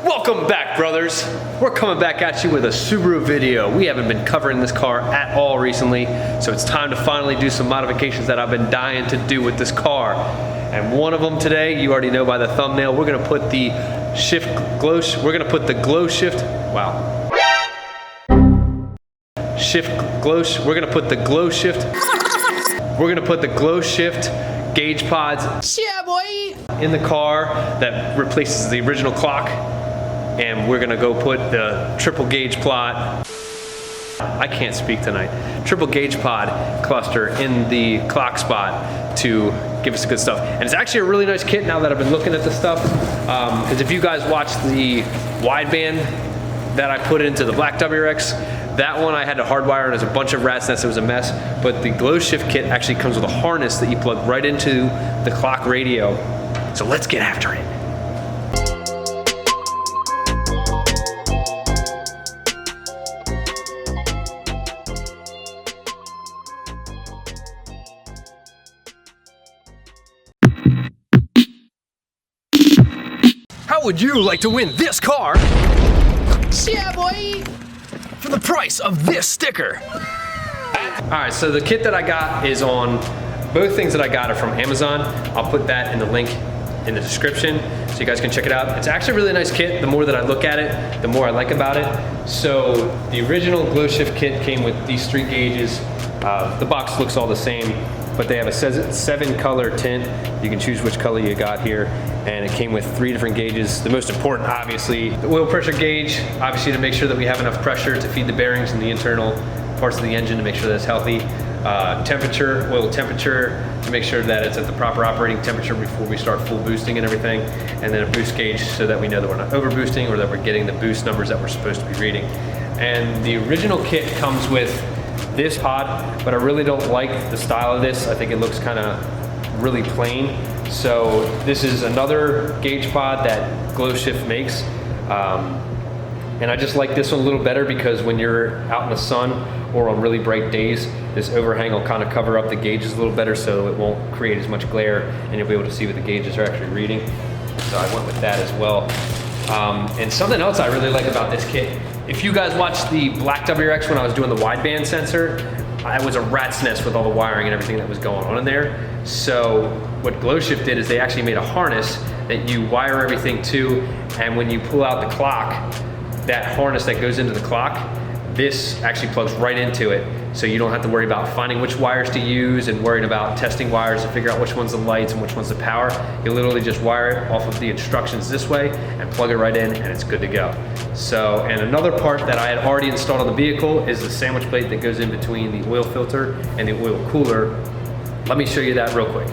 Welcome back, brothers. We're coming back at you with a Subaru video. We haven't been covering this car at all recently, so it's time to finally do some modifications that I've been dying to do with this car. And one of them today, you already know by the thumbnail, we're gonna put the Glowshift, Glowshift gauge pods in the car that replaces the original clock. And we're gonna go put the triple gauge plot, I can't speak tonight, triple gauge pod cluster in the clock spot to give us the good stuff. And it's actually a really nice kit now that I've been looking at this stuff. Because if you guys watched the wideband that I put into the black WRX, that one I had to hardwire and there's a bunch of rat's nests, it was a mess. But the Glowshift kit actually comes with a harness that you plug right into the clock radio. So let's get after it. How would you like to win this car? Yeah, boy! For the price of this sticker. Alright, so the kit that I got is on, both things that I got are from Amazon. I'll put that in the link in the description so you guys can check it out. It's actually a really nice kit. The more that I look at it, the more I like about it. So the original Glowshift kit came with these 3 gauges. The box looks all the same, but they have a 7-color tint. You can choose which color you got here. And it came with 3 different gauges. The most important, obviously, the oil pressure gauge, obviously to make sure that we have enough pressure to feed the bearings and the internal parts of the engine to make sure that it's healthy. Temperature, oil temperature, to make sure that it's at the proper operating temperature before we start full boosting and everything. And then a boost gauge so that we know that we're not over boosting or that we're getting the boost numbers that we're supposed to be reading. And the original kit comes with this pod, but I really don't like the style of this. I think it looks kind of really plain. So this is another gauge pod that Glowshift makes. And I just like this one a little better because when you're out in the sun or on really bright days, this overhang will kind of cover up the gauges a little better so it won't create as much glare and you'll be able to see what the gauges are actually reading. So I went with that as well. And something else I really like about this kit, if you guys watched the black WRX when I was doing the wideband sensor, it was a rat's nest with all the wiring and everything that was going on in there. So what Glowshift did is they actually made a harness that you wire everything to, and when you pull out the clock, that harness that goes into the clock, this actually plugs right into it. So you don't have to worry about finding which wires to use and worrying about testing wires to figure out which one's the lights and which one's the power. You literally just wire it off of the instructions this way and plug it right in and it's good to go. So, and another part that I had already installed on the vehicle is the sandwich plate that goes in between the oil filter and the oil cooler. Let me show you that real quick.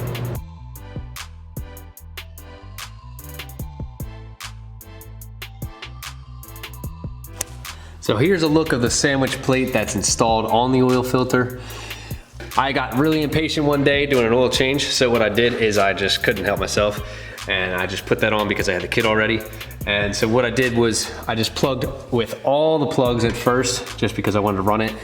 So here's a look of the sandwich plate that's installed on the oil filter. I got really impatient one day doing an oil change, so what I did is I just couldn't help myself and I just put that on because I had the kit already. And so what I did was I just plugged with all the plugs at first just because I wanted to run it.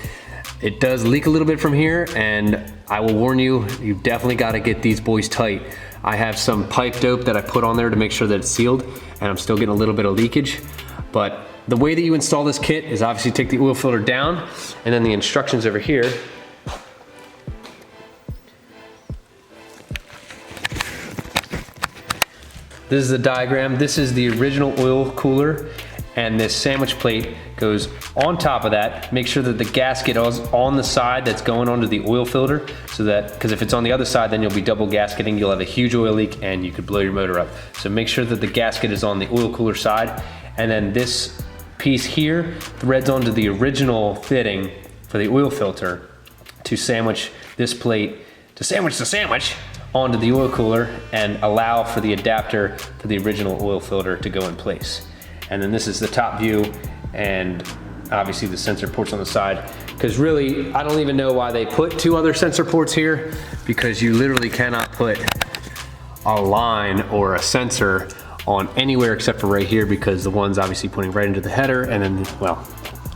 It does leak a little bit from here, and I will warn you, you've definitely got to get these boys tight. I have some pipe dope that I put on there to make sure that it's sealed, and I'm still getting a little bit of leakage. But the way that you install this kit is obviously take the oil filter down, and then the instructions over here. This is the diagram. This is the original oil cooler, and this sandwich plate goes on top of that. Make sure that the gasket is on the side that's going onto the oil filter, so that, because if it's on the other side, then you'll be double gasketing, you'll have a huge oil leak and you could blow your motor up. So make sure that the gasket is on the oil cooler side, and then this piece here threads onto the original fitting for the oil filter to sandwich this plate, to sandwich the sandwich onto the oil cooler and allow for the adapter for the original oil filter to go in place. And then this is the top view, and obviously the sensor ports on the side, because really I don't even know why they put 2 other sensor ports here, because you literally cannot put a line or a sensor on anywhere except for right here, because the one's obviously pointing right into the header, and then, well,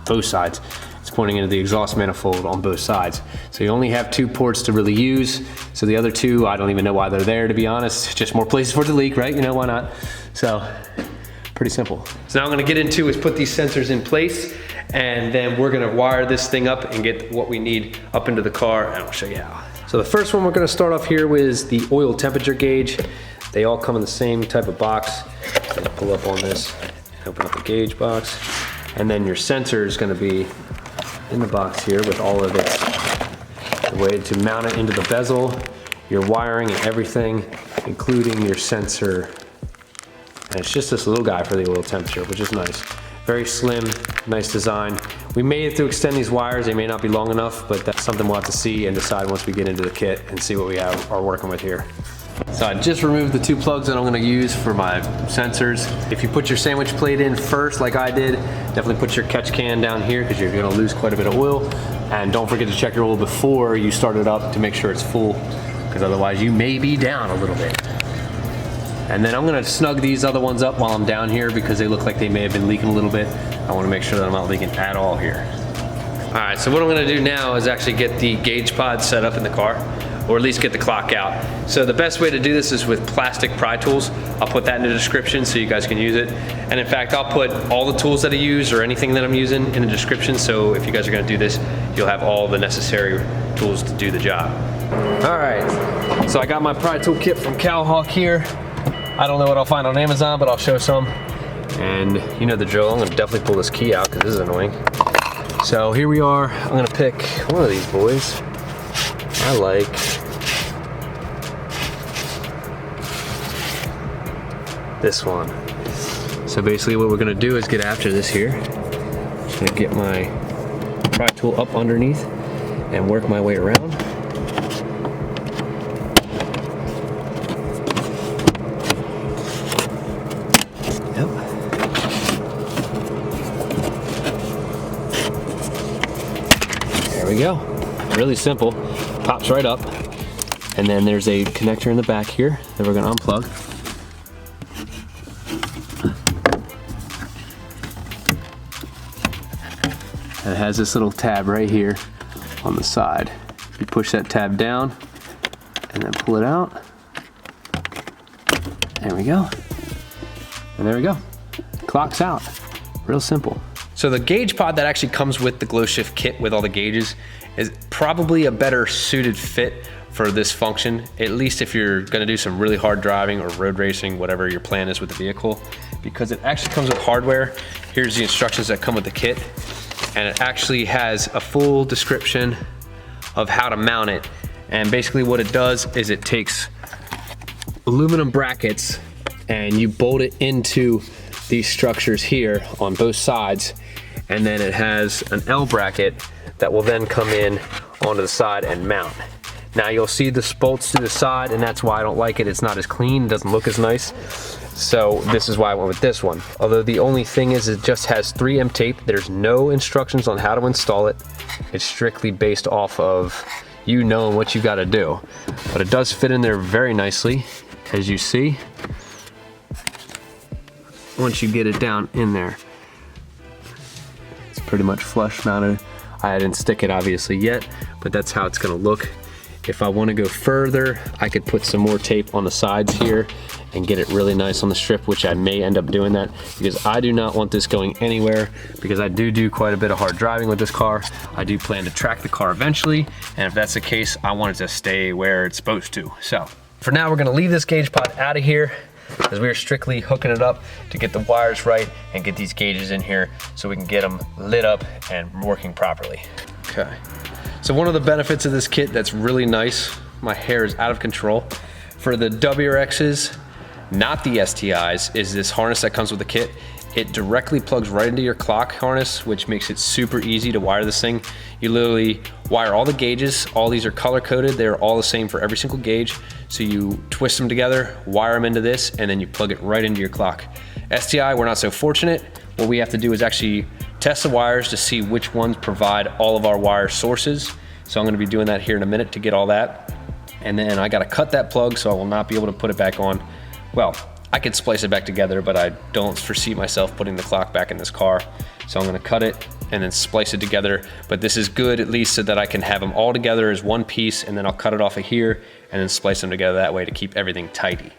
both sides. It's pointing into the exhaust manifold on both sides. So you only have 2 ports to really use. So the other 2, I don't even know why they're there, to be honest. Just more places for it to leak, right? You know, why not? So pretty simple. So now I'm gonna get into is put these sensors in place, and then we're gonna wire this thing up and get what we need up into the car, and I'll show you how. So the first one we're gonna start off here with the oil temperature gauge. They all come in the same type of box. I'm gonna pull up on this, open up the gauge box, and then your sensor is gonna be in the box here with all of it. The way to mount it into the bezel, your wiring and everything, including your sensor. And it's just this little guy for the oil temperature, which is nice. Very slim, nice design. We may have to extend these wires. They may not be long enough, but that's something we'll have to see and decide once we get into the kit and see what we are working with here. So I just removed the 2 plugs that I'm gonna use for my sensors. If you put your sandwich plate in first, like I did, definitely put your catch can down here because you're gonna lose quite a bit of oil. And don't forget to check your oil before you start it up to make sure it's full, because otherwise you may be down a little bit. And then I'm gonna snug these other ones up while I'm down here because they look like they may have been leaking a little bit. I wanna make sure that I'm not leaking at all here. All right, so what I'm gonna do now is actually get the gauge pod set up in the car, or at least get the clock out. So the best way to do this is with plastic pry tools. I'll put that in the description so you guys can use it. And in fact, I'll put all the tools that I use or anything that I'm using in the description, so if you guys are gonna do this, you'll have all the necessary tools to do the job. All right, so I got my pry tool kit from Cowhawk here. I don't know what I'll find on Amazon, but I'll show some. And you know the drill, I'm gonna definitely pull this key out because this is annoying. So here we are. I'm gonna pick one of these boys. I like this one. So basically what we're gonna do is get after this here. Just gonna get my pry tool up underneath and work my way around. Yep. There we go. Really simple. Pops right up. And then there's a connector in the back here that we're gonna unplug. And it has this little tab right here on the side. You push that tab down and then pull it out. There we go. And there we go. Clock's out. Real simple. So the gauge pod that actually comes with the Glowshift kit with all the gauges is probably a better suited fit for this function, at least if you're gonna do some really hard driving or road racing, whatever your plan is with the vehicle, because it actually comes with hardware. Here's the instructions that come with the kit, and it actually has a full description of how to mount it. And basically what it does is it takes aluminum brackets and you bolt it into these structures here on both sides, and then it has an L bracket that will then come in onto the side and mount. Now you'll see the bolts to the side, and that's why I don't like it. It's not as clean, it doesn't look as nice. So this is why I went with this one. Although the only thing is it just has 3M tape. There's no instructions on how to install it. It's strictly based off of you knowing what you gotta do. But it does fit in there very nicely, as you see. Once you get it down in there. It's pretty much flush mounted. I didn't stick it obviously yet, but that's how it's gonna look. If I wanna go further, I could put some more tape on the sides here and get it really nice on the strip, which I may end up doing that because I do not want this going anywhere, because I do quite a bit of hard driving with this car. I do plan to track the car eventually, and if that's the case, I want it to stay where it's supposed to. So for now, we're gonna leave this gauge pod out of here, because we are strictly hooking it up to get the wires right and get these gauges in here so we can get them lit up and working properly. Okay, so one of the benefits of this kit that's really nice, my hair is out of control, for the WRXs, not the STIs, is this harness that comes with the kit. It directly plugs right into your clock harness, which makes it super easy to wire this thing. You literally wire all the gauges. All these are color coded. They're all the same for every single gauge. So you twist them together, wire them into this, and then you plug it right into your clock. STI, we're not so fortunate. What we have to do is actually test the wires to see which ones provide all of our wire sources. So I'm gonna be doing that here in a minute to get all that. And then I gotta cut that plug, so I will not be able to put it back on. Well, I could splice it back together, but I don't foresee myself putting the clock back in this car. So I'm gonna cut it and then splice it together. But this is good at least so that I can have them all together as one piece, and then I'll cut it off of here and then splice them together that way to keep everything tidy.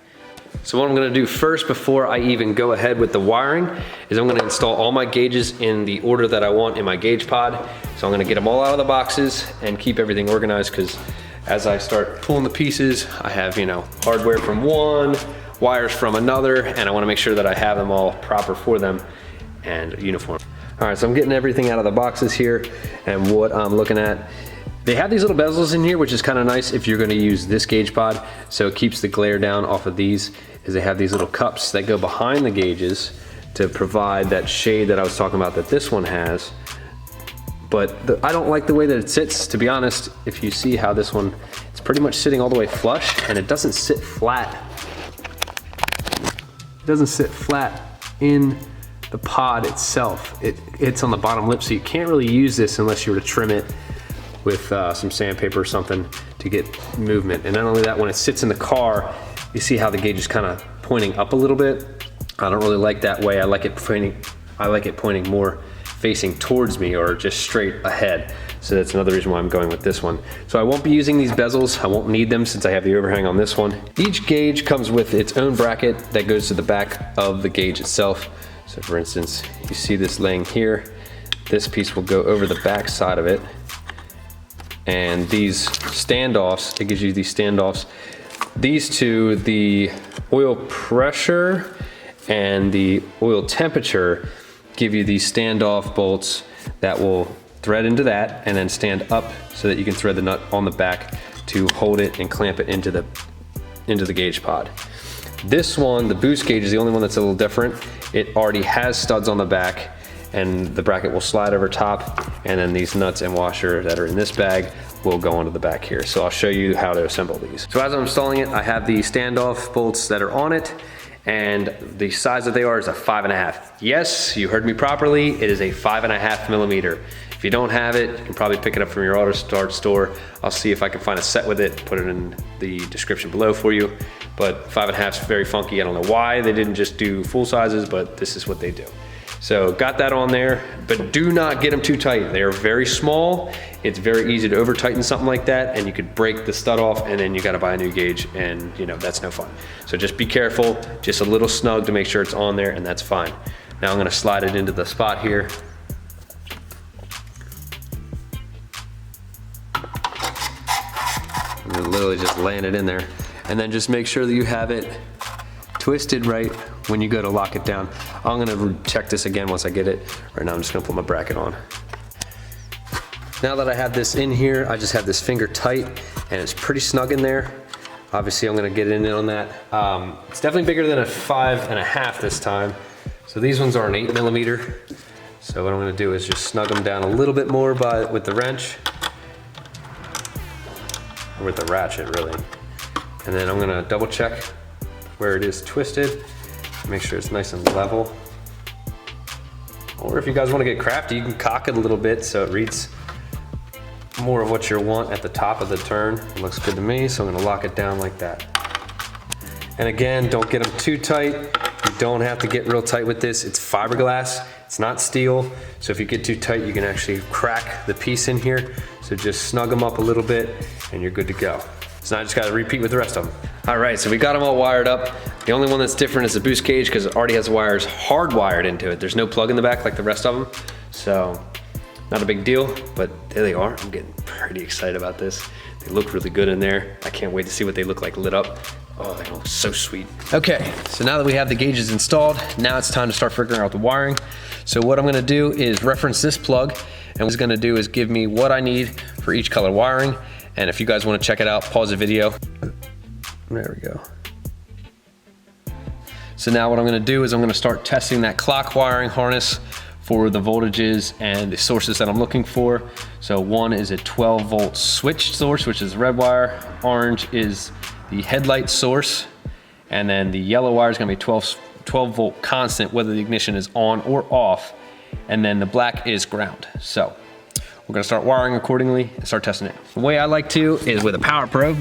So what I'm gonna do first before I even go ahead with the wiring is I'm gonna install all my gauges in the order that I want in my gauge pod. So I'm gonna get them all out of the boxes and keep everything organized, because as I start pulling the pieces, I have, you know, hardware from one, wires from another, and I wanna make sure that I have them all proper for them and uniform. All right, so I'm getting everything out of the boxes here, and what I'm looking at, they have these little bezels in here, which is kind of nice if you're gonna use this gauge pod, so it keeps the glare down off of these, is they have these little cups that go behind the gauges to provide that shade that I was talking about that this one has. But I don't like the way that it sits, to be honest. If you see how this one, it's pretty much sitting all the way flush, and it doesn't sit flat. It doesn't sit flat in the pod itself. It's on the bottom lip, so you can't really use this unless you were to trim it with some sandpaper or something to get movement. And not only that, when it sits in the car, you see how the gauge is kind of pointing up a little bit. I don't really like that way. I like it pointing more facing towards me or just straight ahead. So that's another reason why I'm going with this one. So I won't be using these bezels. I won't need them since I have the overhang on this one. Each gauge comes with its own bracket that goes to the back of the gauge itself. So for instance, you see this laying here. This piece will go over the back side of it. And these standoffs, it gives you these standoffs. These two, the oil pressure and the oil temperature, give you these standoff bolts that will thread into that and then stand up so that you can thread the nut on the back to hold it and clamp it into the gauge pod. This one, the boost gauge, is the only one that's a little different. It already has studs on the back, and the bracket will slide over top, and then these nuts and washer that are in this bag will go onto the back here. So I'll show you how to assemble these. So as I'm installing it, I have the standoff bolts that are on it, and the size that they are is a 5.5. Yes, you heard me properly, it is a 5.5 millimeter. If you don't have it, you can probably pick it up from your auto start store. I'll see if I can find a set with it, put it in the description below for you. But 5.5 is very funky. I don't know why they didn't just do full sizes, but this is what they do. So got that on there, but do not get them too tight. They are very small. It's very easy to over tighten something like that, and you could break the stud off, and then you gotta buy a new gauge, and you know, that's no fun. So just be careful, just a little snug to make sure it's on there, and that's fine. Now I'm gonna slide it into the spot here. I'm gonna literally just land it in there, and then just make sure that you have it twisted right when you go to lock it down. I'm gonna check this again once I get it. Right now I'm just gonna put my bracket on. Now that I have this in here, I just have this finger tight, and it's pretty snug in there. Obviously I'm gonna get in on that. It's definitely bigger than a 5.5 this time. So these ones are an 8 millimeter. So what I'm gonna do is just snug them down a little bit more with the wrench, or with the ratchet really. And then I'm gonna double check where it is twisted, make sure it's nice and level. Or if you guys wanna get crafty, you can cock it a little bit so it reads more of what you want at the top of the turn. It looks good to me, so I'm gonna lock it down like that. And again, don't get them too tight. You don't have to get real tight with this. It's fiberglass, it's not steel. So if you get too tight, you can actually crack the piece in here. So just snug them up a little bit and you're good to go. So now I just gotta repeat with the rest of them. All right, so we got them all wired up. The only one that's different is the boost gauge because it already has wires hardwired into it. There's no plug in the back like the rest of them. So not a big deal, but there they are. I'm getting pretty excited about this. They look really good in there. I can't wait to see what they look like lit up. Oh, they look so sweet. Okay, so now that we have the gauges installed, now it's time to start figuring out the wiring. So what I'm gonna do is reference this plug, and what it's gonna do is give me what I need for each color wiring. And if you guys wanna check it out, pause the video. There we go. So now what I'm gonna do is I'm gonna start testing that clock wiring harness for the voltages and the sources that I'm looking for. So one is a 12 volt switch source, which is red wire. Orange is the headlight source. And then the yellow wire is gonna be 12 volt constant, whether the ignition is on or off. And then the black is ground. So we're gonna start wiring accordingly and start testing it. The way I like to is with a power probe.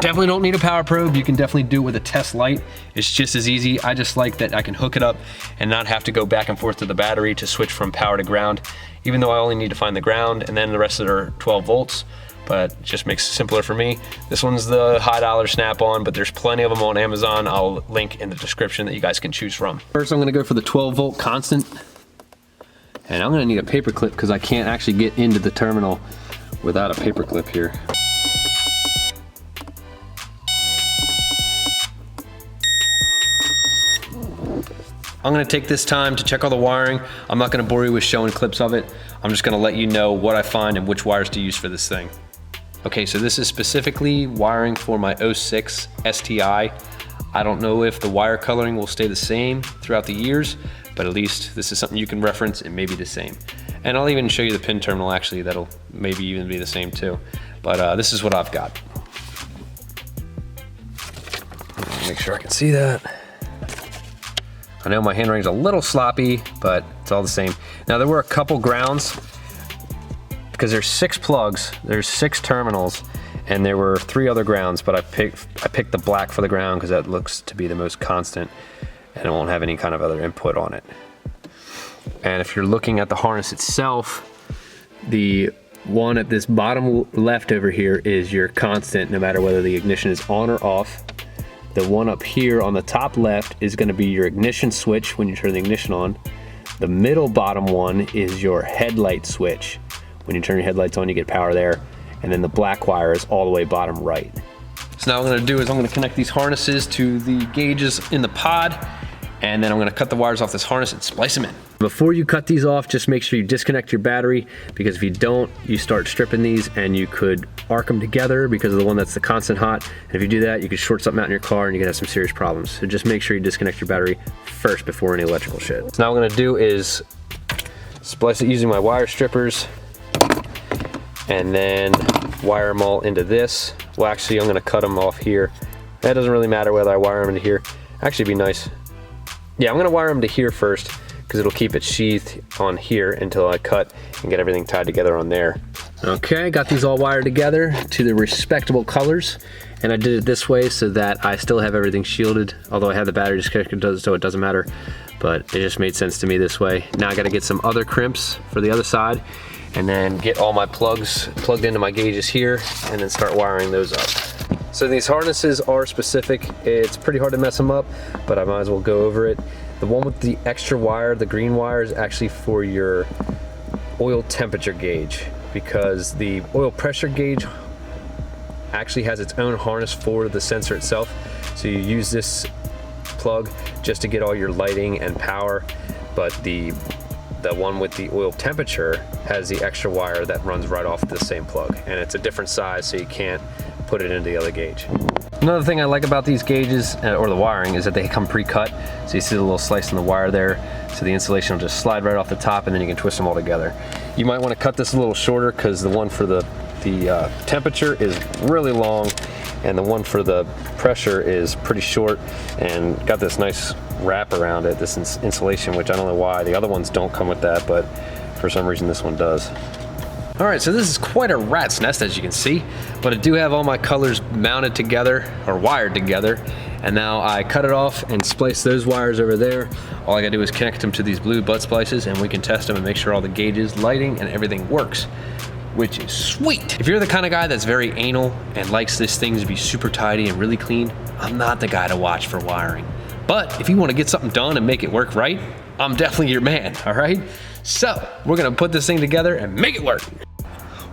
Definitely don't need a power probe. You can definitely do it with a test light. It's just as easy. I just like that I can hook it up and not have to go back and forth to the battery to switch from power to ground. Even though I only need to find the ground and then the rest of it are 12 volts. but it just makes it simpler for me. This one's the high dollar Snap-on, but there's plenty of them on Amazon. I'll link in the description that you guys can choose from. First, I'm gonna go for the 12-volt constant, and I'm gonna need a paper clip because I can't actually get into the terminal without a paper clip here. I'm gonna take this time to check all the wiring. I'm not gonna bore you with showing clips of it. I'm just gonna let you know what I find and which wires to use for this thing. Okay, so this is specifically wiring for my 06 STI. I don't know if the wire coloring will stay the same throughout the years, but at least this is something you can reference. It may be the same. And I'll even show you the pin terminal actually, that'll maybe even be the same too. But this is what I've got. Make sure I can see that. I know my handwriting's a little sloppy, but it's all the same. Now there were a couple grounds, because there's 6 plugs, there's 6 terminals, and there were 3 other grounds, but I picked the black for the ground because that looks to be the most constant, and it won't have any kind of other input on it. And if you're looking at the harness itself, the one at this bottom left over here is your constant, no matter whether the ignition is on or off. The one up here on the top left is going to be your ignition switch when you turn the ignition on. The middle bottom one is your headlight switch. When you turn your headlights on, you get power there. And then the black wire is all the way bottom right. So now what I'm going to do is I'm going to connect these harnesses to the gauges in the pod, and then I'm going to cut the wires off this harness and splice them in. Before you cut these off, just make sure you disconnect your battery, because if you don't, you start stripping these and you could arc them together because of the one that's the constant hot. And if you do that, you could short something out in your car and you could have some serious problems. So just make sure you disconnect your battery first before any electrical shit. So now what I'm going to do is splice it using my wire strippers, and then wire them all into this. Well, actually, I'm going to cut them off here. That doesn't really matter whether I wire them into here. Actually, it'd be nice. Yeah, I'm going to wire them to here first, because it'll keep it sheathed on here until I cut and get everything tied together on there. Okay, got these all wired together to the respectable colors, and I did it this way so that I still have everything shielded, although I have the battery disconnected, so it doesn't matter, but it just made sense to me this way. Now I got to get some other crimps for the other side, and then get all my plugs plugged into my gauges here, and then start wiring those up. So these harnesses are specific. It's pretty hard to mess them up, but I might as well go over it. The one with the extra wire, the green wire, is actually for your oil temperature gauge, because the oil pressure gauge actually has its own harness for the sensor itself. So you use this plug just to get all your lighting and power, but the one with the oil temperature has the extra wire that runs right off the same plug, and it's a different size, so you can't put it into the other gauge. Another thing I like about these gauges, or the wiring, is that they come pre-cut. So you see the little slice in the wire there. So the insulation will just slide right off the top, and then you can twist them all together. You might want to cut this a little shorter, because the one for the temperature is really long, and the one for the pressure is pretty short, and got this nice wrap around it, this insulation, which I don't know why. The other ones don't come with that, but for some reason this one does. All right, so this is quite a rat's nest, as you can see, but I do have all my colors mounted together, or wired together, and now I cut it off and splice those wires over there. All I gotta do is connect them to these blue butt splices, and we can test them and make sure all the gauges, lighting, and everything works, which is sweet. If you're the kind of guy that's very anal and likes this thing to be super tidy and really clean, I'm not the guy to watch for wiring. But if you wanna get something done and make it work right, I'm definitely your man, all right? So, we're gonna put this thing together and make it work.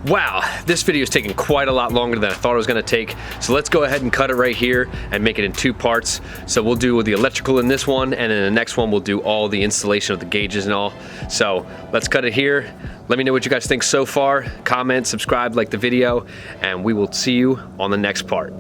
Wow, this video is taking quite a lot longer than I thought it was gonna take. So let's go ahead and cut it right here and make it in 2 parts. So we'll do the electrical in this one, and in the next one we'll do all the installation of the gauges and all. So let's cut it here. Let me know what you guys think so far. Comment, subscribe, like the video, and we will see you on the next part.